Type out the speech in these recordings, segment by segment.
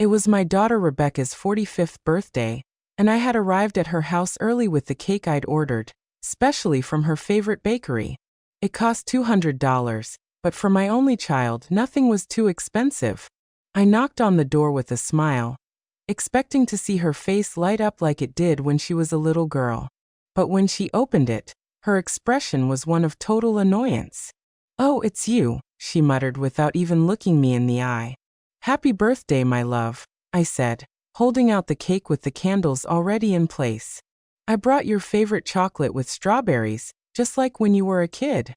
It was my daughter Rebecca's 45th birthday, and I had arrived at her house early with the cake I'd ordered, specially from her favorite bakery. It cost $200, but for my only child, nothing was too expensive. I knocked on the door with a smile, expecting to see her face light up like it did when she was a little girl. But when she opened it, her expression was one of total annoyance. "Oh, it's you," she muttered without even looking me in the eye. "Happy birthday, my love," I said, holding out the cake with the candles already in place. "I brought your favorite chocolate with strawberries, just like when you were a kid."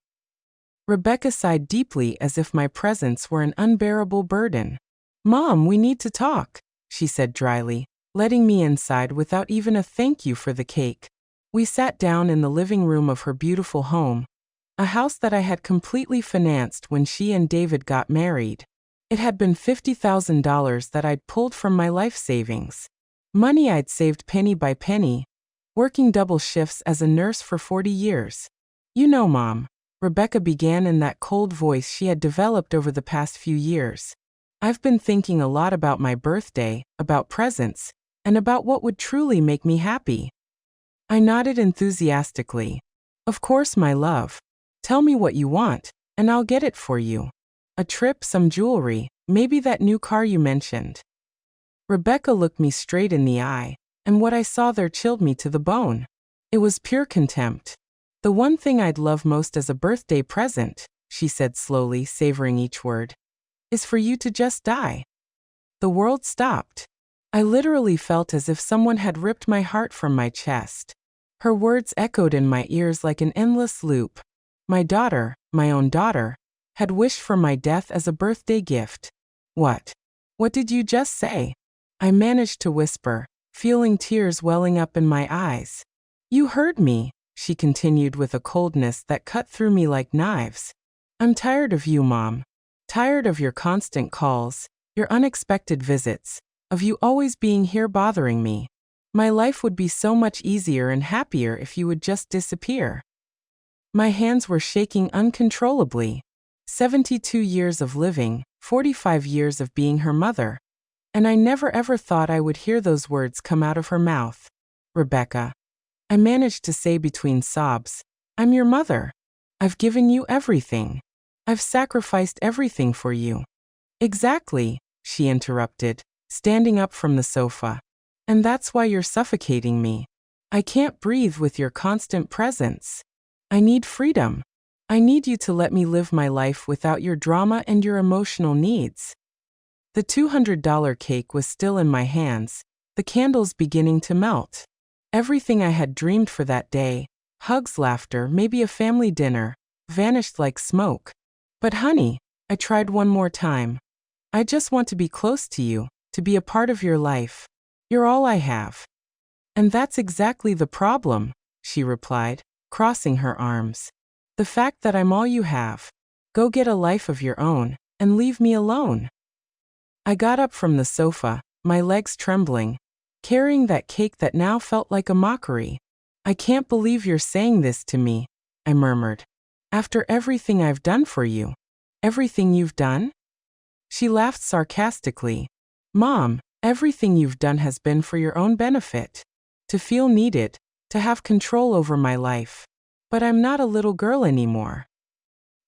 Rebecca sighed deeply as if my presence were an unbearable burden. "Mom, we need to talk," she said dryly, letting me inside without even a thank you for the cake. We sat down in the living room of her beautiful home, a house that I had completely financed when she and David got married. It had been $50,000 that I'd pulled from my life savings. Money I'd saved penny by penny, working double shifts as a nurse for 40 years. "You know, Mom," Rebecca began in that cold voice she had developed over the past few years, "I've been thinking a lot about my birthday, about presents, and about what would truly make me happy." I nodded enthusiastically. "Of course, my love. Tell me what you want, and I'll get it for you. A trip, some jewelry, maybe that new car you mentioned." Rebecca looked me straight in the eye, and what I saw there chilled me to the bone. It was pure contempt. "The one thing I'd love most as a birthday present," she said slowly, savoring each word, "is for you to just die." The world stopped. I literally felt as if someone had ripped my heart from my chest. Her words echoed in my ears like an endless loop. My daughter, my own daughter, had wished for my death as a birthday gift. "What? What did you just say?" I managed to whisper, feeling tears welling up in my eyes. "You heard me," she continued with a coldness that cut through me like knives. "I'm tired of you, Mom. Tired of your constant calls, your unexpected visits, of you always being here bothering me. My life would be so much easier and happier if you would just disappear." My hands were shaking uncontrollably. 72 years of living, 45 years of being her mother. And I never ever thought I would hear those words come out of her mouth. "Rebecca," I managed to say between sobs, "I'm your mother. I've given you everything. I've sacrificed everything for you." "Exactly," she interrupted, standing up from the sofa. "And that's why you're suffocating me. I can't breathe with your constant presence. I need freedom. I need you to let me live my life without your drama and your emotional needs." The $200 cake was still in my hands, the candles beginning to melt. Everything I had dreamed for that day, hugs, laughter, maybe a family dinner, vanished like smoke. "But honey," I tried one more time, "I just want to be close to you, to be a part of your life. You're all I have." "And that's exactly the problem," she replied, crossing her arms. "The fact that I'm all you have. Go get a life of your own, and leave me alone." I got up from the sofa, my legs trembling, carrying that cake that now felt like a mockery. "I can't believe you're saying this to me," I murmured. "After everything I've done for you. Everything you've done?" She laughed sarcastically. "Mom, everything you've done has been for your own benefit. To feel needed, to have control over my life. But I'm not a little girl anymore."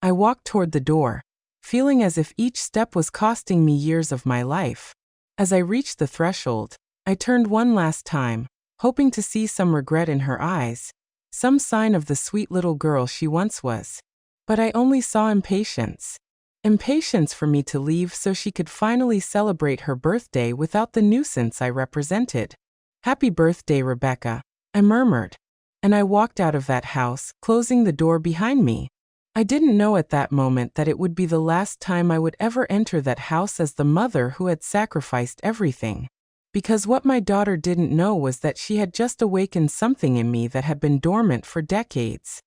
I walked toward the door, feeling as if each step was costing me years of my life. As I reached the threshold, I turned one last time, hoping to see some regret in her eyes, some sign of the sweet little girl she once was. But I only saw impatience. Impatience for me to leave so she could finally celebrate her birthday without the nuisance I represented. "Happy birthday, Rebecca," I murmured. And I walked out of that house, closing the door behind me. I didn't know at that moment that it would be the last time I would ever enter that house as the mother who had sacrificed everything. Because what my daughter didn't know was that she had just awakened something in me that had been dormant for decades.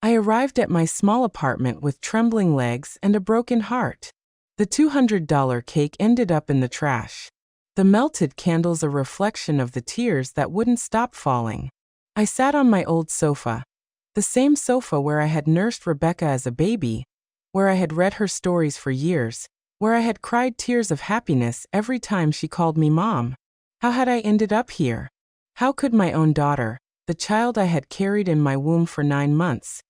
I arrived at my small apartment with trembling legs and a broken heart. The $200 cake ended up in the trash. The melted candles a reflection of the tears that wouldn't stop falling. I sat on my old sofa, the same sofa where I had nursed Rebecca as a baby, where I had read her stories for years, where I had cried tears of happiness every time she called me mom. How had I ended up here? How could my own daughter, the child I had carried in my womb for 9 months,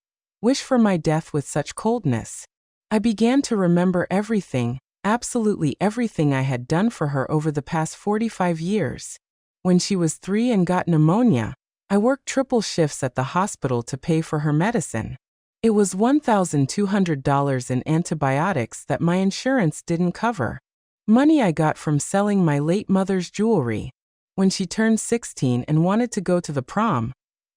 wish for my death with such coldness? I began to remember everything, absolutely everything I had done for her over the past 45 years. When she was 3 and got pneumonia, I worked triple shifts at the hospital to pay for her medicine. It was $1,200 in antibiotics that my insurance didn't cover. Money I got from selling my late mother's jewelry. When she turned 16 and wanted to go to the prom,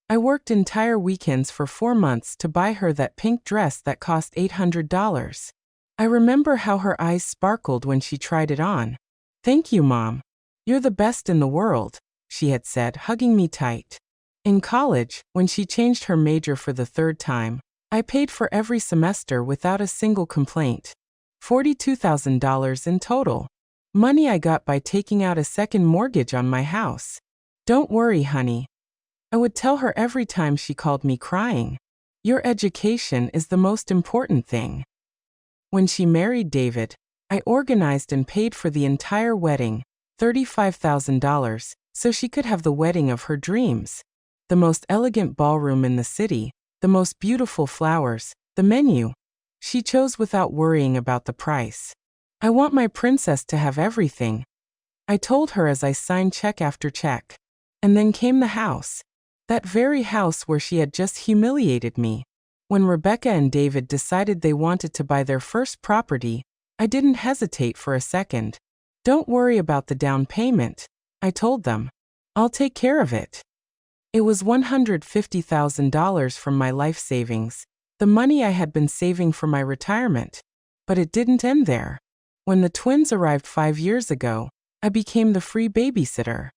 I worked entire weekends for 4 months to buy her that pink dress that cost $800. I remember how her eyes sparkled when she tried it on. "Thank you, Mom. You're the best in the world," she had said, hugging me tight. In college, when she changed her major for the 3rd time, I paid for every semester without a single complaint. $42,000 in total. Money I got by taking out a second mortgage on my house. "Don't worry, honey," I would tell her every time she called me crying. "Your education is the most important thing." When she married David, I organized and paid for the entire wedding, $35,000, so she could have the wedding of her dreams. The most elegant ballroom in the city, the most beautiful flowers, the menu. She chose without worrying about the price. "I want my princess to have everything," I told her as I signed check after check. And then came the house. That very house where she had just humiliated me. When Rebecca and David decided they wanted to buy their first property, I didn't hesitate for a second. "Don't worry about the down payment," I told them. "I'll take care of it." It was $150,000 from my life savings, the money I had been saving for my retirement. But it didn't end there. When the twins arrived 5 years ago, I became the free babysitter.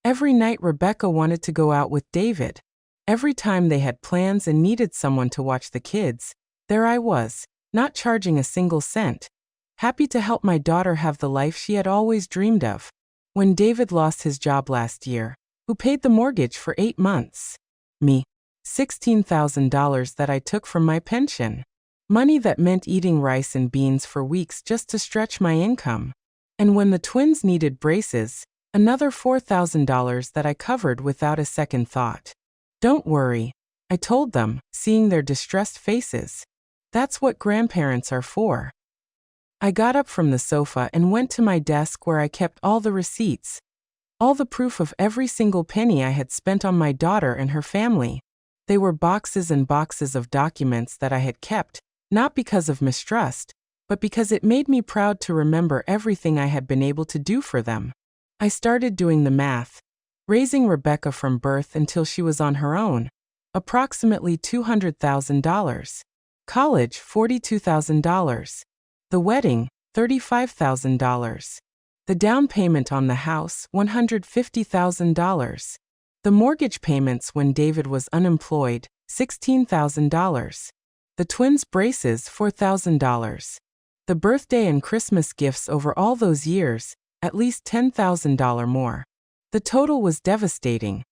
Every night Rebecca wanted to go out with David. Every time they had plans and needed someone to watch the kids, there I was, not charging a single cent, happy to help my daughter have the life she had always dreamed of. When David lost his job last year, who paid the mortgage for 8 months? Me. $16,000 that I took from my pension. Money that meant eating rice and beans for weeks just to stretch my income. And when the twins needed braces, another $4,000 that I covered without a second thought. "Don't worry," I told them, seeing their distressed faces. "That's what grandparents are for." I got up from the sofa and went to my desk where I kept all the receipts, all the proof of every single penny I had spent on my daughter and her family. They were boxes and boxes of documents that I had kept, not because of mistrust, but because it made me proud to remember everything I had been able to do for them. I started doing the math. Raising Rebecca from birth until she was on her own, approximately $200,000. College, $42,000. The wedding, $35,000. The down payment on the house, $150,000. The mortgage payments when David was unemployed, $16,000. The twins' braces, $4,000. The birthday and Christmas gifts over all those years, at least $10,000 more. The total was devastating.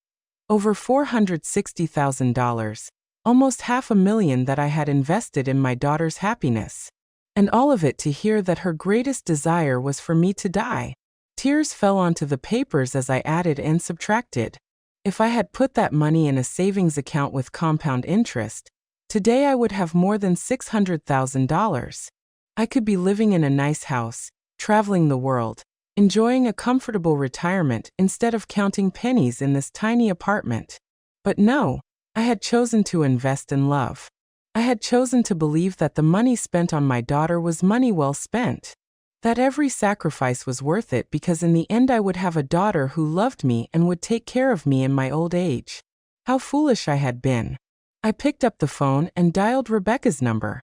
Over $460,000, almost $500,000 that I had invested in my daughter's happiness. And all of it to hear that her greatest desire was for me to die. Tears fell onto the papers as I added and subtracted. If I had put that money in a savings account with compound interest, today I would have more than $600,000. I could be living in a nice house, traveling the world, enjoying a comfortable retirement instead of counting pennies in this tiny apartment. But no, I had chosen to invest in love. I had chosen to believe that the money spent on my daughter was money well spent. That every sacrifice was worth it because in the end I would have a daughter who loved me and would take care of me in my old age. How foolish I had been. I picked up the phone and dialed Rebecca's number.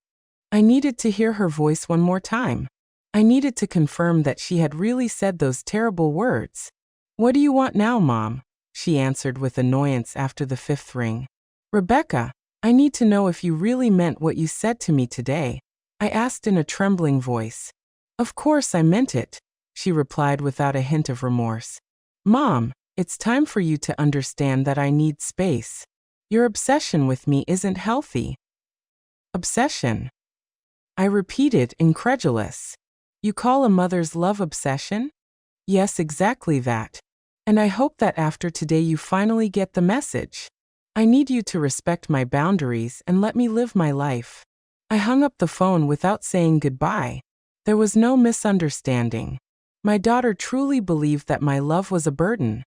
I needed to hear her voice one more time. I needed to confirm that she had really said those terrible words. "What do you want now, Mom?" she answered with annoyance after the 5th ring. "Rebecca, I need to know if you really meant what you said to me today," I asked in a trembling voice. "Of course I meant it," she replied without a hint of remorse. "Mom, it's time for you to understand that I need space. Your obsession with me isn't healthy." "Obsession?" I repeated, incredulous. You call a mother's love obsession? Yes, exactly that. And I hope that after today you finally get the message. I need you to respect my boundaries and let me live my life. I hung up the phone without saying goodbye. There was no misunderstanding. My daughter truly believed that my love was a burden,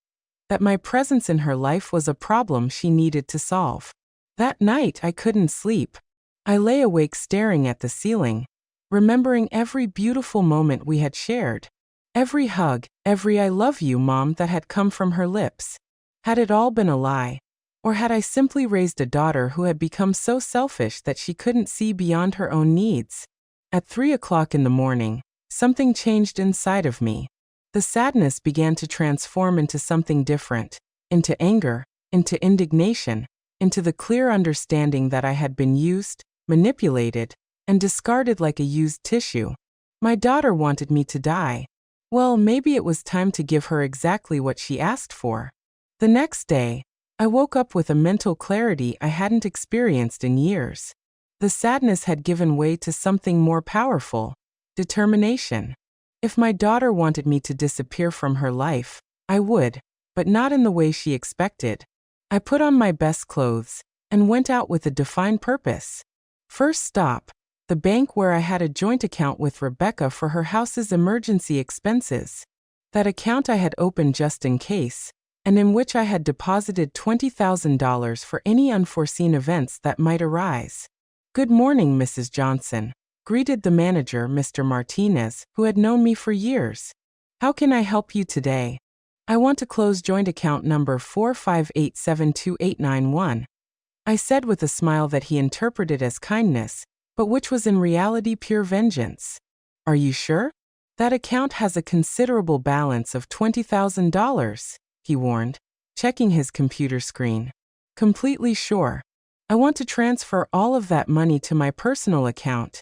that my presence in her life was a problem she needed to solve. That night I couldn't sleep. I lay awake staring at the ceiling, remembering every beautiful moment we had shared. Every hug, every "I love you, Mom" that had come from her lips. Had it all been a lie? Or had I simply raised a daughter who had become so selfish that she couldn't see beyond her own needs? At 3 o'clock in the morning, something changed inside of me. The sadness began to transform into something different, into anger, into indignation, into the clear understanding that I had been used, manipulated, and discarded like a used tissue. My daughter wanted me to die. Well, maybe it was time to give her exactly what she asked for. The next day, I woke up with a mental clarity I hadn't experienced in years. The sadness had given way to something more powerful: determination. If my daughter wanted me to disappear from her life, I would, but not in the way she expected. I put on my best clothes and went out with a defined purpose. First stop, the bank where I had a joint account with Rebecca for her house's emergency expenses. That account I had opened just in case, and in which I had deposited $20,000 for any unforeseen events that might arise. "Good morning, Mrs. Johnson," greeted the manager, Mr. Martinez, who had known me for years. "How can I help you today?" "I want to close joint account number 458728891, I said with a smile that he interpreted as kindness, but which was in reality pure vengeance. "Are you sure? That account has a considerable balance of $20,000, he warned, checking his computer screen. "Completely sure. I want to transfer all of that money to my personal account,"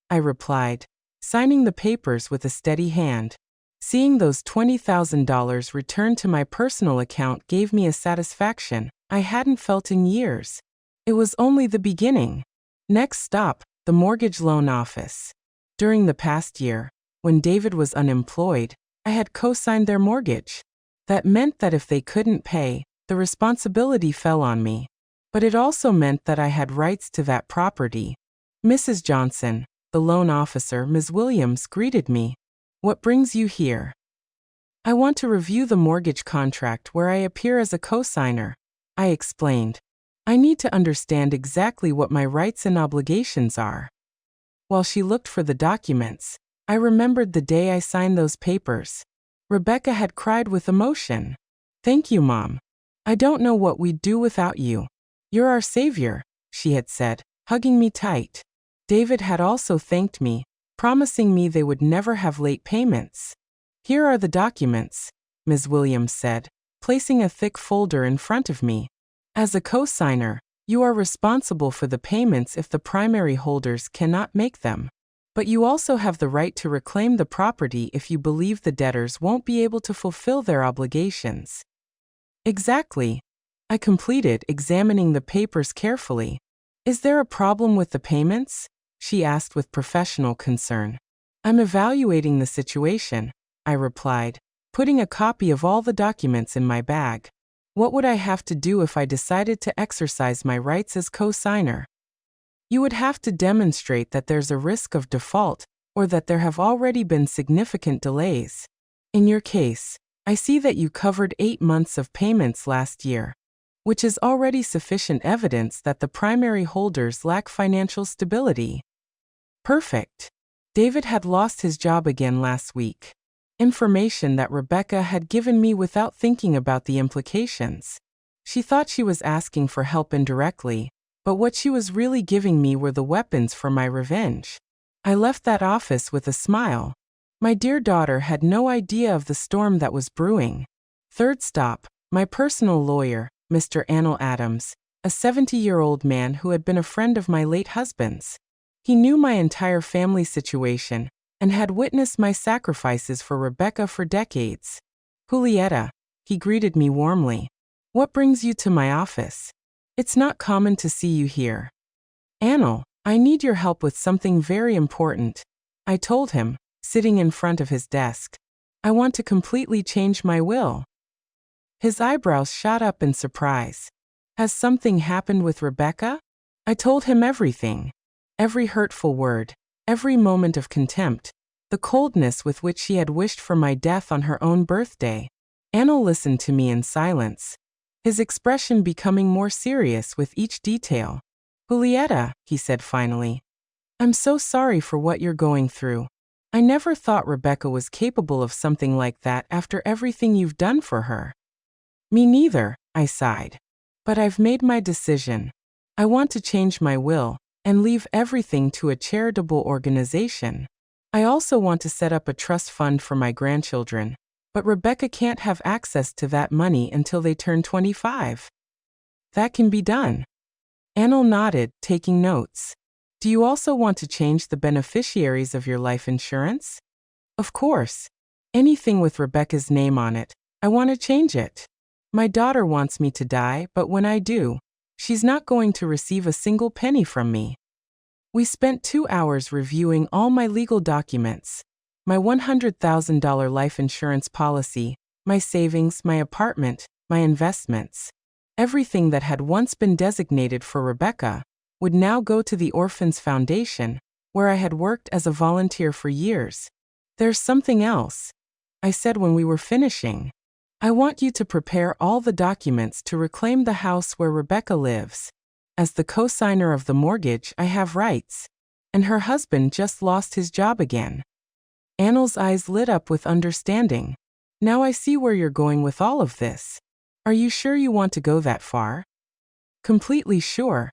I replied, signing the papers with a steady hand. Seeing those $20,000 returned to my personal account gave me a satisfaction I hadn't felt in years. It was only the beginning. Next stop, the mortgage loan office. During the past year, when David was unemployed, I had co-signed their mortgage. That meant that if they couldn't pay, the responsibility fell on me. But it also meant that I had rights to that property. "Mrs. Johnson," the loan officer, Ms. Williams, greeted me. "What brings you here?" "I want to review the mortgage contract where I appear as a co-signer," I explained. "I need to understand exactly what my rights and obligations are." While she looked for the documents, I remembered the day I signed those papers. Rebecca had cried with emotion. "Thank you, Mom. I don't know what we'd do without you. You're our savior," she had said, hugging me tight. David had also thanked me, promising me they would never have late payments. "Here are the documents," Ms. Williams said, placing a thick folder in front of me. "As a co-signer, you are responsible for the payments if the primary holders cannot make them. But you also have the right to reclaim the property if you believe the debtors won't be able to fulfill their obligations." "Exactly," I completed, examining the papers carefully. "Is there a problem with the payments?" she asked with professional concern. "I'm evaluating the situation," I replied, putting a copy of all the documents in my bag. "What would I have to do if I decided to exercise my rights as co-signer?" "You would have to demonstrate that there's a risk of default, or that there have already been significant delays. In your case, I see that you covered 8 months of payments last year, which is already sufficient evidence that the primary holders lack financial stability." Perfect. David had lost his job again last week. Information that Rebecca had given me without thinking about the implications. She thought she was asking for help indirectly, but what she was really giving me were the weapons for my revenge. I left that office with a smile. My dear daughter had no idea of the storm that was brewing. Third stop, my personal lawyer, Mr. Anil Adams, a 70-year-old man who had been a friend of my late husband's. He knew my entire family situation and had witnessed my sacrifices for Rebecca for decades. "Julieta," he greeted me warmly. "What brings you to my office? It's not common to see you here." "Anil, I need your help with something very important," I told him, sitting in front of his desk. I want to completely change my will. His eyebrows shot up in surprise. Has something happened with Rebecca? I told him everything. Every hurtful word, every moment of contempt, the coldness with which she had wished for my death on her own birthday. Anil listened to me in silence, his expression becoming more serious with each detail. Julieta, he said finally, I'm so sorry for what you're going through. I never thought Rebecca was capable of something like that after everything you've done for her. Me neither, I sighed. But I've made my decision. I want to change my will and leave everything to a charitable organization. I also want to set up a trust fund for my grandchildren, but Rebecca can't have access to that money until they turn 25. That can be done. Anil nodded, taking notes. Do you also want to change the beneficiaries of your life insurance? Of course. Anything with Rebecca's name on it, I want to change it. My daughter wants me to die, but when I do, she's not going to receive a single penny from me. We spent 2 hours reviewing all my legal documents, my $100,000 life insurance policy, my savings, my apartment, my investments. Everything that had once been designated for Rebecca would now go to the Orphans Foundation, where I had worked as a volunteer for years. There's something else, I said when we were finishing. I want you to prepare all the documents to reclaim the house where Rebecca lives. As the co-signer of the mortgage, I have rights. And her husband just lost his job again. Anil's eyes lit up with understanding. Now I see where you're going with all of this. Are you sure you want to go that far? Completely sure,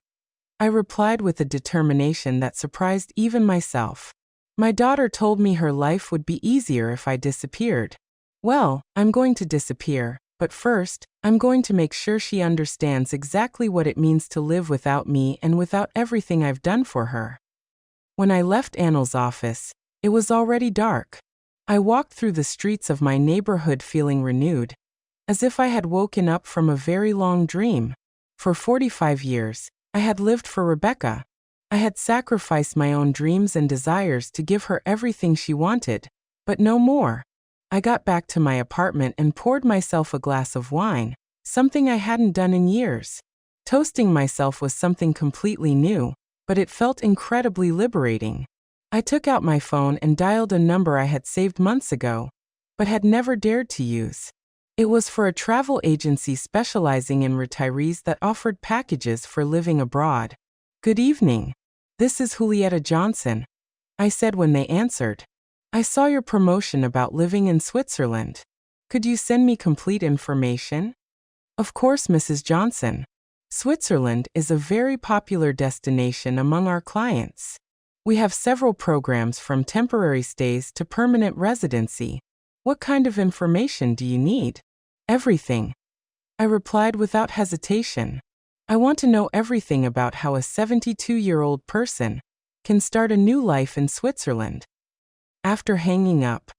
I replied with a determination that surprised even myself. My daughter told me her life would be easier if I disappeared. Well, I'm going to disappear, but first, I'm going to make sure she understands exactly what it means to live without me and without everything I've done for her. When I left Anil's office, it was already dark. I walked through the streets of my neighborhood feeling renewed, as if I had woken up from a very long dream. For 45 years, I had lived for Rebecca. I had sacrificed my own dreams and desires to give her everything she wanted, but no more. I got back to my apartment and poured myself a glass of wine, something I hadn't done in years. Toasting myself was something completely new, but it felt incredibly liberating. I took out my phone and dialed a number I had saved months ago, but had never dared to use. It was for a travel agency specializing in retirees that offered packages for living abroad. Good evening. This is Julieta Johnson, I said when they answered. I saw your promotion about living in Switzerland. Could you send me complete information? Of course, Mrs. Johnson. Switzerland is a very popular destination among our clients. We have several programs from temporary stays to permanent residency. What kind of information do you need? Everything, I replied without hesitation. I want to know everything about how a 72-year-old person can start a new life in Switzerland. After hanging up,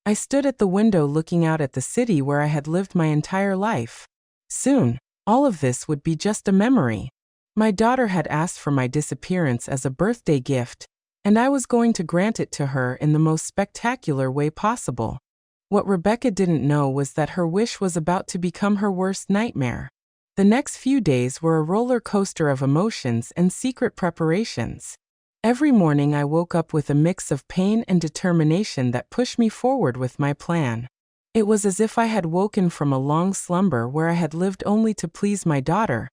I stood at the window looking out at the city where I had lived my entire life. Soon, all of this would be just a memory. My daughter had asked for my disappearance as a birthday gift, and I was going to grant it to her in the most spectacular way possible. What Rebecca didn't know was that her wish was about to become her worst nightmare. The next few days were a roller coaster of emotions and secret preparations. Every morning I woke up with a mix of pain and determination that pushed me forward with my plan. It was as if I had woken from a long slumber where I had lived only to please my daughter,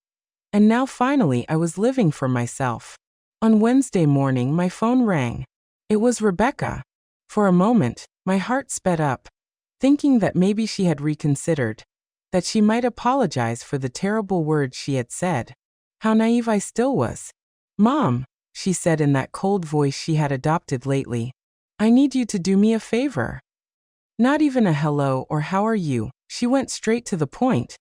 and now finally I was living for myself. On Wednesday morning my phone rang. It was Rebecca. For a moment, my heart sped up, thinking that maybe she had reconsidered, that she might apologize for the terrible words she had said. How naive I still was. Mom, she said in that cold voice she had adopted lately, I need you to do me a favor. Not even a hello or how are you, she went straight to the point,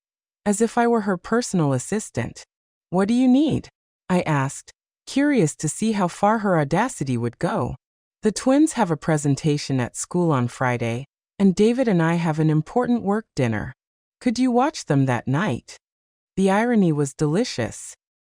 as if I were her personal assistant. What do you need? I asked, curious to see how far her audacity would go. The twins have a presentation at school on Friday, and David and I have an important work dinner. Could you watch them that night? The irony was delicious.